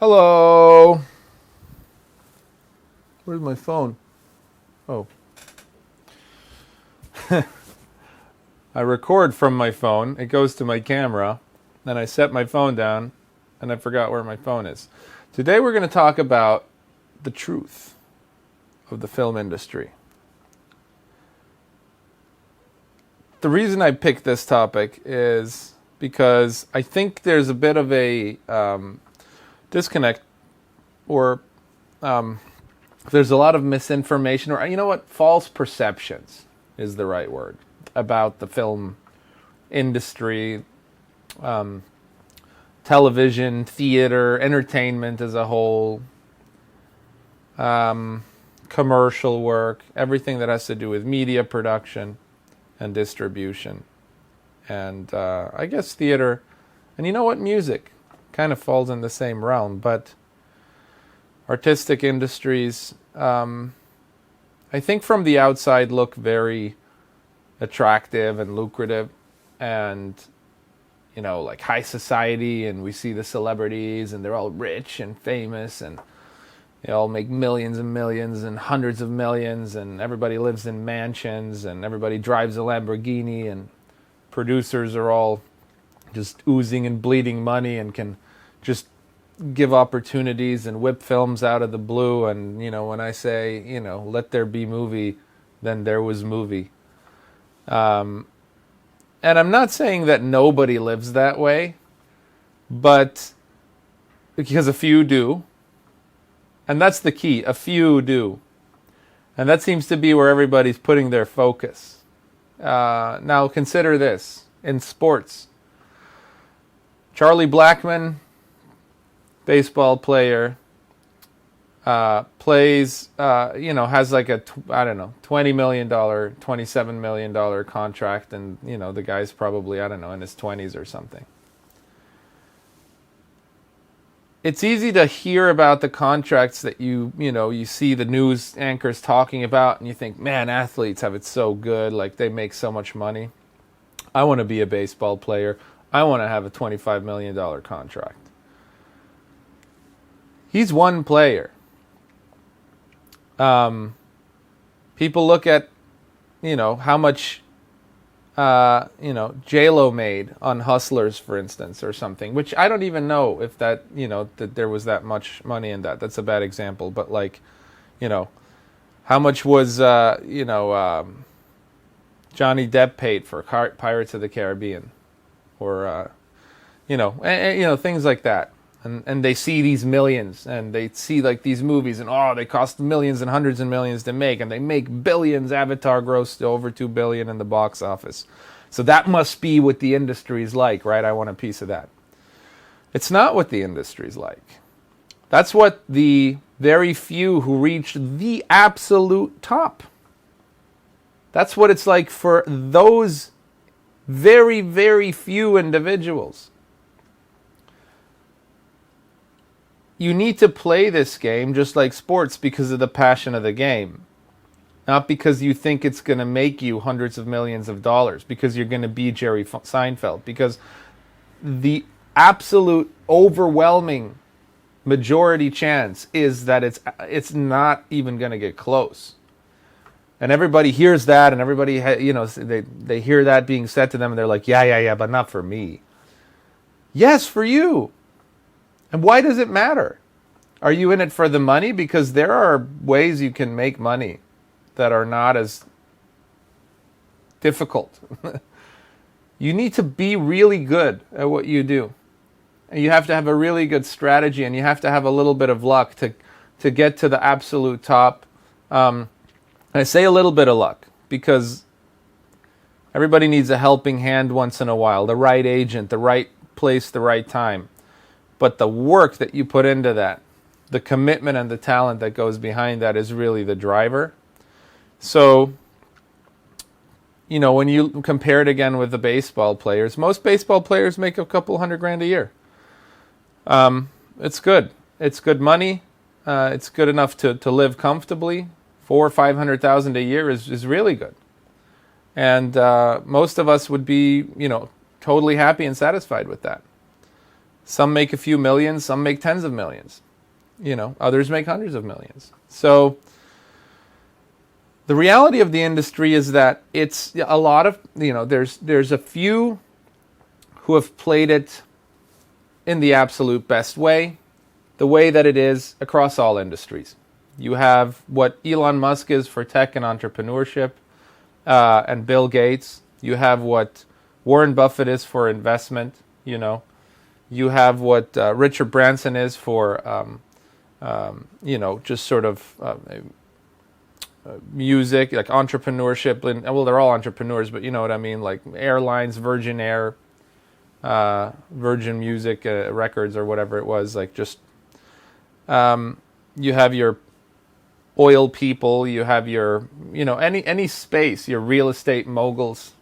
Hello. Where's my phone? Oh. I record from my phone. It goes to my camera. Then I set my phone down, and I forgot where my phone is. Today we're going to talk about the truth of the film industry. The reason I picked this topic is because I think there's a bit of a disconnect, or there's a lot of misinformation, or you know what, false perceptions is the right word, about the film industry, television, theater, entertainment as a whole, commercial work, everything that has to do with media production and distribution. And I guess theater, and you know what, music kind of falls in the same realm, but artistic industries, I think from the outside look very attractive and lucrative and, you know, like high society, and we see the celebrities and they're all rich and famous and they all make millions and millions and hundreds of millions, and everybody lives in mansions and everybody drives a Lamborghini, and producers are all just oozing and bleeding money and can just give opportunities and whip films out of the blue. And, you know, when I say, you know, let there be movie, then there was movie. And I'm not saying that nobody lives that way, but because a few do. And that's the key. A few do. And that seems to be where everybody's putting their focus. Now consider this. In sports, Charlie Blackmon, baseball player, plays, has like a, $20 million, $27 million contract. And, you know, the guy's probably, in his 20s or something. It's easy to hear about the contracts that you see the news anchors talking about, and you think, man, athletes have it so good, like they make so much money. I want to be a baseball player. I want to have a $25 million contract. He's one player. People look at, how much, J-Lo made on Hustlers, for instance, or something, which I don't even know if that, that there was that much money in that. That's a bad example. But like, how much was, Johnny Depp paid for Pirates of the Caribbean, or, things like that. And they see these millions, and they see like these movies, and they cost millions and hundreds of millions to make, and they make billions. Avatar grossed over $2 billion in the box office. So that must be what the industry's like, right? I want a piece of that. It's not what the industry's like. That's what the very few who reach the absolute top. That's what it's like for those very, very few individuals. You need to play this game just like sports because of the passion of the game. Not because you think it's going to make you hundreds of millions of dollars, because you're going to be Jerry Seinfeld, because the absolute overwhelming majority chance is that it's not even going to get close. And everybody hears that, and everybody they hear that being said to them, and they're like, yeah, but not for me. Yes, for you. And why does it matter? Are you in it for the money? Because there are ways you can make money that are not as difficult. You need to be really good at what you do. And you have to have a really good strategy, and you have to have a little bit of luck to get to the absolute top. I say a little bit of luck because everybody needs a helping hand once in a while, the right agent, the right place, the right time. But the work that you put into that, the commitment and the talent that goes behind that is really the driver. So, when you compare it again with the baseball players, most baseball players make a couple $100,000 a year. It's good. It's good money. It's good enough to live comfortably. $400,000 or $500,000 a year is really good. And most of us would be, totally happy and satisfied with that. Some make a few millions, some make tens of millions. Others make hundreds of millions. So the reality of the industry is that it's a lot of, there's a few who have played it in the absolute best way, the way that it is across all industries. You have what Elon Musk is for tech and entrepreneurship, and Bill Gates. You have what Warren Buffett is for investment. You have what Richard Branson is for, just sort of music, like entrepreneurship. And, well, they're all entrepreneurs, but you know what I mean, like airlines, Virgin Air, Virgin Music Records, or whatever it was. Like just, you have your oil people, you have your, any space, your real estate moguls.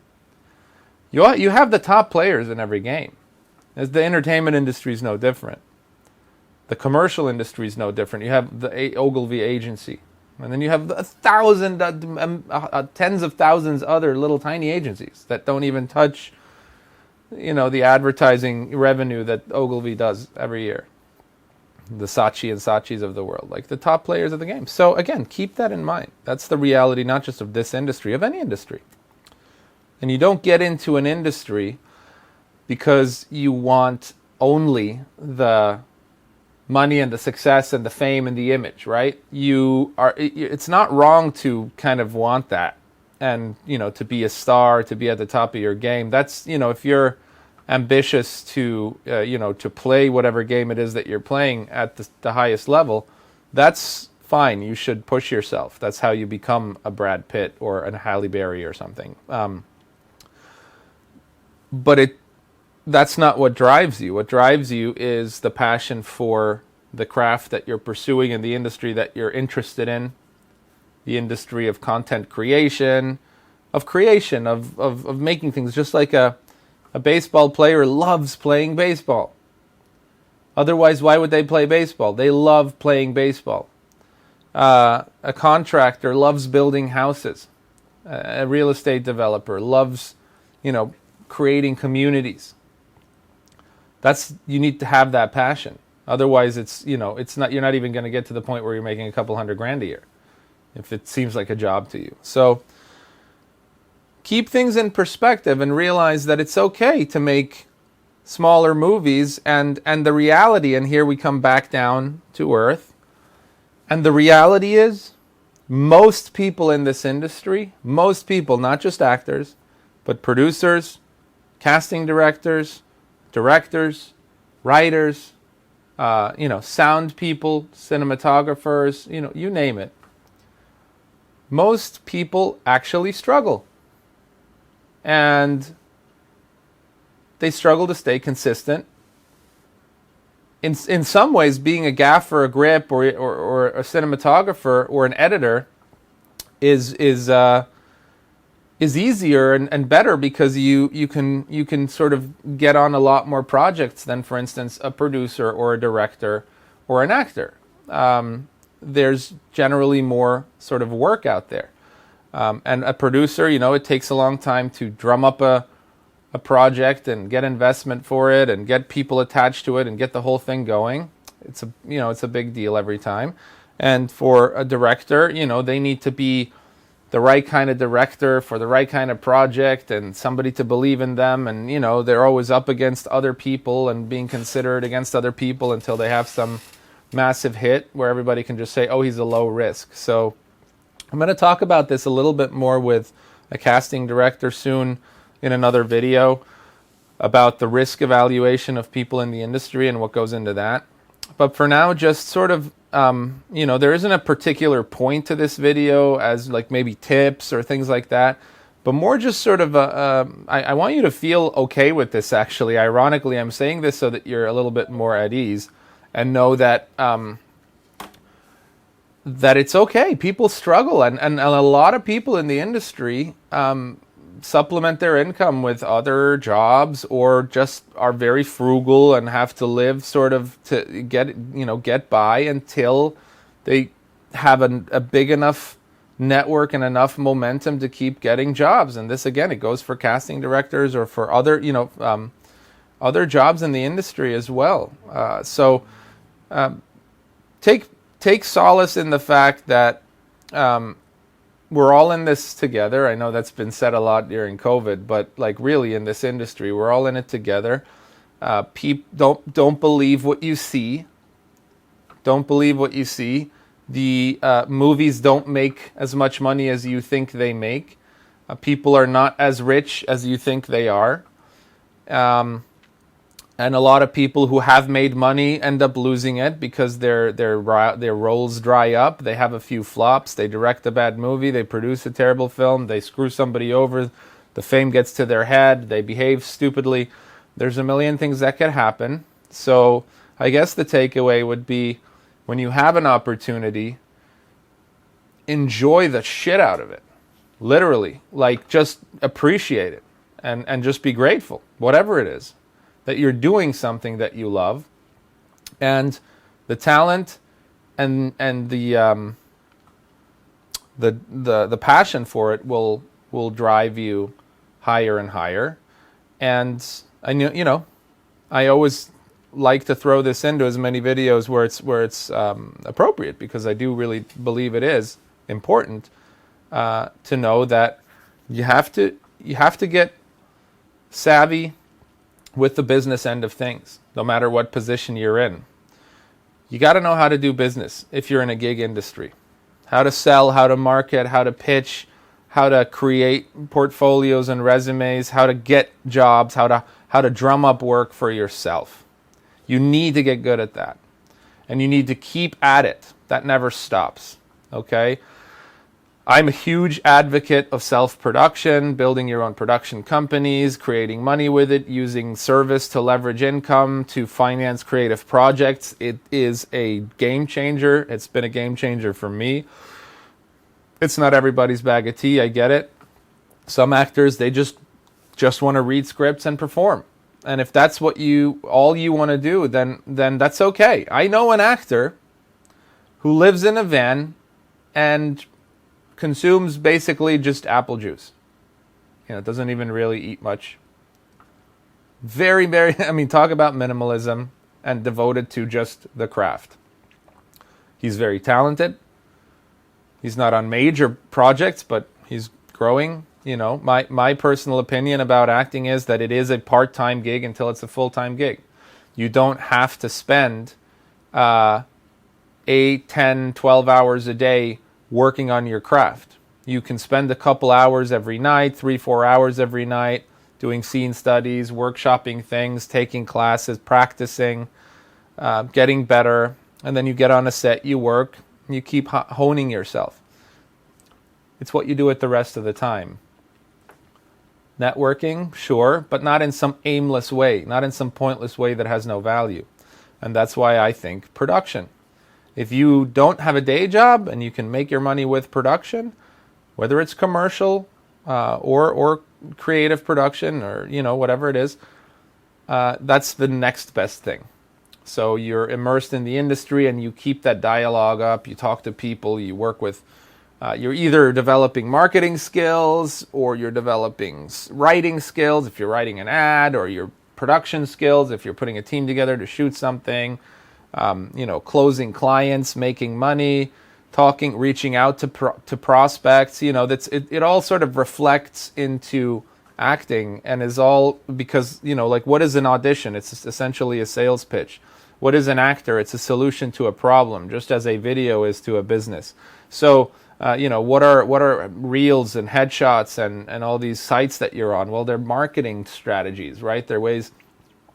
You have the top players in every game. As the entertainment industry is no different. The commercial industry is no different. You have the Ogilvy agency. And then you have 1,000, tens of thousands other little tiny agencies that don't even touch, the advertising revenue that Ogilvy does every year. The Saatchi and Saatchis of the world, like the top players of the game. So again, keep that in mind. That's the reality, not just of this industry, of any industry. And you don't get into an industry because you want only the money and the success and the fame and the image, right? It's not wrong to kind of want that and, to be a star, to be at the top of your game. That's, if you're ambitious to, to play whatever game it is that you're playing at the highest level, that's fine. You should push yourself. That's how you become a Brad Pitt or a Halle Berry or something. But that's not what drives you. What drives you is the passion for the craft that you're pursuing and the industry that you're interested in, the industry of content creation, of making things. Just like a baseball player loves playing baseball. Otherwise, why would they play baseball? They love playing baseball. A contractor loves building houses. A real estate developer loves, creating communities. You need to have that passion. Otherwise, it's not. You're not even going to get to the point where you're making a couple $100,000 a year, if it seems like a job to you. So keep things in perspective and realize that it's okay to make smaller movies, and the reality. And here we come back down to earth. And the reality is, most people in this industry, most people, not just actors, but producers, casting directors, writers, sound people, cinematographers, you name it. Most people actually struggle. And they struggle to stay consistent. In some ways, being a gaffer, a grip, or a cinematographer, or an editor is easier and better, because you can sort of get on a lot more projects than, for instance, a producer or a director or an actor. There's generally more sort of work out there. And a producer, it takes a long time to drum up a project and get investment for it and get people attached to it and get the whole thing going. It's a big deal every time. And for a director, they need to be the right kind of director for the right kind of project, and somebody to believe in them. And, they're always up against other people and being considered against other people until they have some massive hit where everybody can just say, oh, he's a low risk. So I'm going to talk about this a little bit more with a casting director soon in another video about the risk evaluation of people in the industry and what goes into that. But for now, just sort of, there isn't a particular point to this video as like maybe tips or things like that, but more just sort of, I want you to feel okay with this, actually. Ironically, I'm saying this so that you're a little bit more at ease and know that that it's okay. People struggle, and a lot of people in the industry supplement their income with other jobs, or just are very frugal and have to live sort of to get by until they have a big enough network and enough momentum to keep getting jobs. And this, again, it goes for casting directors or for other other jobs in the industry as well. So take solace in the fact that we're all in this together. I know that's been said a lot during COVID, but like really in this industry, we're all in it together. Don't believe what you see. Don't believe what you see. The movies don't make as much money as you think they make. People are not as rich as you think they are. And a lot of people who have made money end up losing it because their roles dry up. They have a few flops. They direct a bad movie. They produce a terrible film. They screw somebody over. The fame gets to their head. They behave stupidly. There's a million things that could happen. So I guess the takeaway would be, when you have an opportunity, enjoy the shit out of it. Literally. Like, just appreciate it. And just be grateful, whatever it is, that you're doing something that you love, and the talent and the passion for it will drive you higher and higher. And I always like to throw this into as many videos where it's appropriate, because I do really believe it is important to know that you have to get savvy with the business end of things, no matter what position you're in. You got to know how to do business if you're in a gig industry. How to sell, how to market, how to pitch, how to create portfolios and resumes, how to get jobs, how to drum up work for yourself. You need to get good at that. And you need to keep at it. That never stops. Okay? I'm a huge advocate of self-production, building your own production companies, creating money with it, using service to leverage income, to finance creative projects. It is a game changer. It's been a game changer for me. It's not everybody's bag of tea, I get it. Some actors, they just want to read scripts and perform. And if that's what all you want to do, then that's okay. I know an actor who lives in a van and consumes basically just apple juice. Doesn't even really eat much. Very, very, talk about minimalism, and devoted to just the craft. He's very talented. He's not on major projects, but he's growing. My personal opinion about acting is that it is a part-time gig until it's a full-time gig. You don't have to spend 8, 10, 12 hours a day working on your craft. You can spend a couple hours every night, 3-4 hours every night, doing scene studies, workshopping things, taking classes, practicing, getting better, and then you get on a set, you work, and you keep honing yourself. It's what you do it the rest of the time. Networking, sure, but not in some aimless way, not in some pointless way that has no value. And that's why I think production. If you don't have a day job and you can make your money with production, whether it's commercial or creative production or whatever it is, that's the next best thing. So you're immersed in the industry and you keep that dialogue up. You talk to people. You work with. You're either developing marketing skills or you're developing writing skills if you're writing an ad, or your production skills if you're putting a team together to shoot something. Closing clients, making money, talking, reaching out to prospects. It all sort of reflects into acting, and is all because, what is an audition? It's essentially a sales pitch. What is an actor? It's a solution to a problem, just as a video is to a business. So, what are reels and headshots and all these sites that you're on? Well, they're marketing strategies, right? They're ways.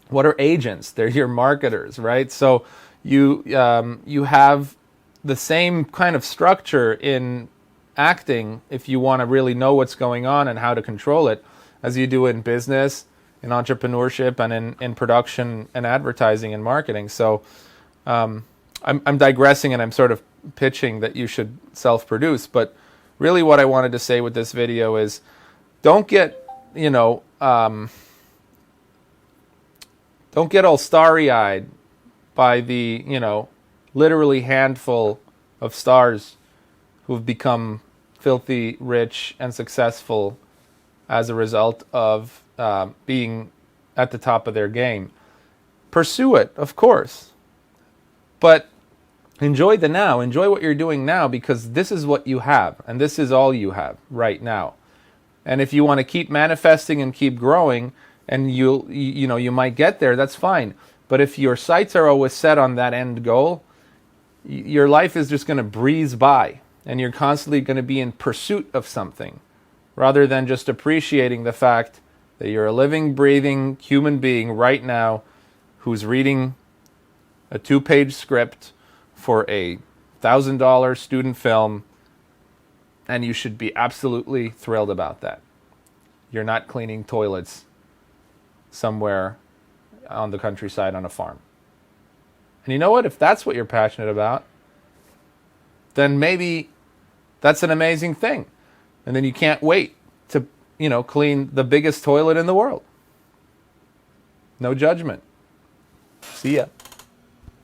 What are agents? They're your marketers, right? So you have the same kind of structure in acting, if you want to really know what's going on and how to control it, as you do in business, in entrepreneurship, and in production and advertising and marketing. So I'm digressing, and I'm sort of pitching that you should self-produce. But really what I wanted to say with this video is, don't get all starry-eyed by the, literally handful of stars who've become filthy rich and successful as a result of being at the top of their game. Pursue it, of course. But enjoy the now. Enjoy what you're doing now, because this is what you have, and this is all you have right now. And if you want to keep manifesting and keep growing, and you might get there, that's fine. But if your sights are always set on that end goal, your life is just going to breeze by, and you're constantly going to be in pursuit of something, rather than just appreciating the fact that you're a living, breathing human being right now who's reading a 2-page script for a $1,000 student film, and you should be absolutely thrilled about that. You're not cleaning toilets somewhere on the countryside on a farm. And you know what? If that's what you're passionate about, then maybe that's an amazing thing. And then you can't wait to, clean the biggest toilet in the world. No judgment. See ya.